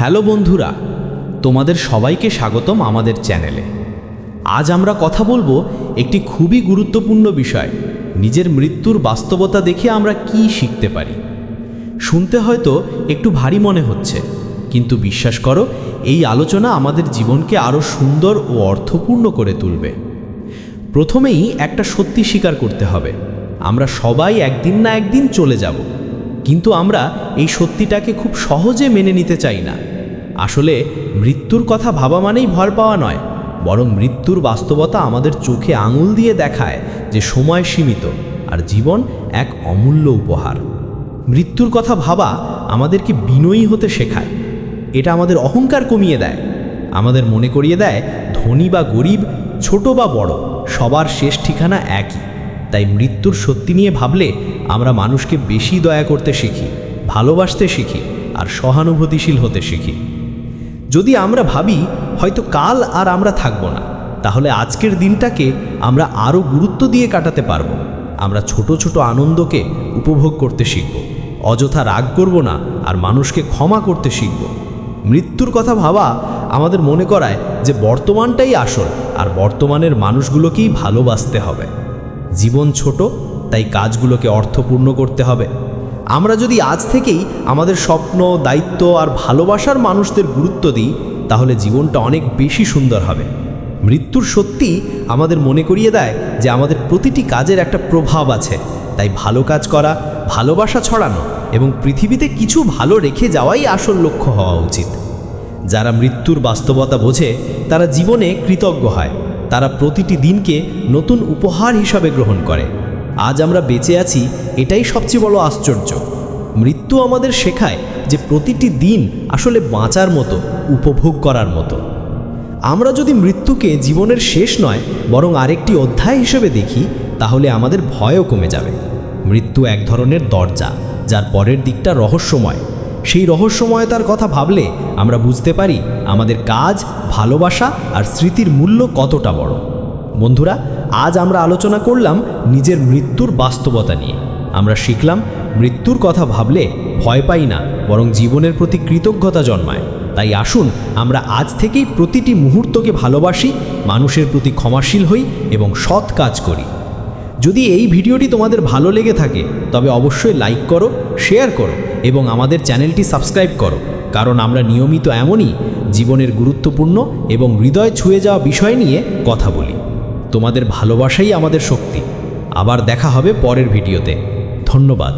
Hello বন্ধুরা, তোমাদের সবাইকে স্বাগতম আমাদের চ্যানেলে। আজ আমরা কথা বলবো একটি খুবই গুরুত্বপূর্ণ বিষয়, নিজের মৃত্যুর বাস্তবতা দেখে আমরা কি শিখতে পারি। শুনতে হয়তো একটু ভারী মনে হচ্ছে, কিন্তু বিশ্বাস করো, এই আলোচনা আমাদের জীবনকে আরও সুন্দর ও অর্থপূর্ণ করে তুলবে। প্রথমেই একটা সত্যি স্বীকার করতে হবে, আমরা সবাই একদিন না একদিন চলে যাব, কিন্তু আমরা এই সত্যিটাকে খুব সহজে মেনে নিতে চাই না। আসলে মৃত্যুর কথা ভাবা মানেই ভয় পাওয়া নয়, বরং মৃত্যুর বাস্তবতা আমাদের চোখে আঙুল দিয়ে দেখায় যে সময় সীমিত আর জীবন এক অমূল্য উপহার। মৃত্যুর কথা ভাবা আমাদেরকে বিনয়ী হতে শেখায়। এটা আমাদের অহংকার কমিয়ে দেয়, আমাদের মনে করিয়ে দেয় ধনী বা গরিব, ছোট বা বড়, সবার শেষ ঠিকানা একই। তাই মৃত্যুর সত্যি নিয়ে ভাবলে আমরা মানুষকে বেশি দয়া করতে শিখি, ভালোবাসতে শিখি আর সহানুভূতিশীল হতে শিখি। যদি আমরা ভাবি হয়তো কাল আর আমরা থাকব না, তাহলে আজকের দিনটাকে আমরা আরও গুরুত্ব দিয়ে কাটাতে পারব। আমরা ছোট ছোট আনন্দকে উপভোগ করতে শিখব, অযথা রাগ করব না আর মানুষকে ক্ষমা করতে শিখব। মৃত্যুর কথা ভাবা আমাদের মনে করায় যে বর্তমানটাই আসল, আর বর্তমানের মানুষগুলোকেই ভালোবাসতে হবে। জীবন ছোট, তাই কাজগুলোকে অর্থপূর্ণ করতে হবে। আমরা যদি আজ থেকেই আমাদের স্বপ্ন, দায়িত্ব আর ভালোবাসার মানুষদের গুরুত্ব দিই, তাহলে জীবনটা অনেক বেশি সুন্দর হবে। মৃত্যুর সত্যি আমাদের মনে করিয়ে দেয় যে আমাদের প্রতিটি কাজের একটা প্রভাব আছে, তাই ভালো কাজ করা, ভালোবাসা ছড়ানো এবং পৃথিবীতে কিছু ভালো রেখে যাওয়াই আসল লক্ষ্য হওয়া উচিত। যারা মৃত্যুর বাস্তবতা বোঝে তারা জীবনে কৃতজ্ঞ হয়, তারা প্রতিটি দিনকে নতুন উপহার হিসাবে গ্রহণ করে। আজ আমরা বেঁচে আছি, এটাই সবচেয়ে বড় আশ্চর্য। মৃত্যু আমাদের শেখায় যে প্রতিটি দিন আসলে বাঁচার মতো, উপভোগ করার মতো। আমরা যদি মৃত্যুকে জীবনের শেষ নয় বরং আরেকটি অধ্যায় হিসেবে দেখি, তাহলে আমাদের ভয়ও কমে যাবে। মৃত্যু এক ধরনের দরজা, যার পরের দিকটা রহস্যময়। সেই রহস্যময়তার কথা ভাবলে আমরা বুঝতে পারি আমাদের কাজ, ভালোবাসা আর স্মৃতির মূল্য কতটা বড়। বন্ধুরা, আজ আমরা আলোচনা করলাম নিজের মৃত্যুর বাস্তবতা নিয়ে। আমরা শিখলাম মৃত্যুর কথা ভাবলে ভয় পাই না, বরং জীবনের প্রতি কৃতজ্ঞতা জন্মায়। তাই আসুন আমরা আজ থেকেই প্রতিটি মুহূর্তকে ভালোবাসি, মানুষের প্রতি ক্ষমাশীল হই এবং সৎ কাজ করি। যদি এই ভিডিওটি তোমাদের ভালো লেগে থাকে তবে অবশ্যই লাইক করো, শেয়ার করো এবং আমাদের চ্যানেলটি সাবস্ক্রাইব করো, কারণ আমরা নিয়মিত এমনই জীবনের গুরুত্বপূর্ণ এবং হৃদয় ছুঁয়ে যাওয়া বিষয় নিয়ে কথা বলি। তোমাদের ভালোবাসাই আমাদের শক্তি। আবার দেখা হবে পরের ভিডিওতে। ধন্যবাদ।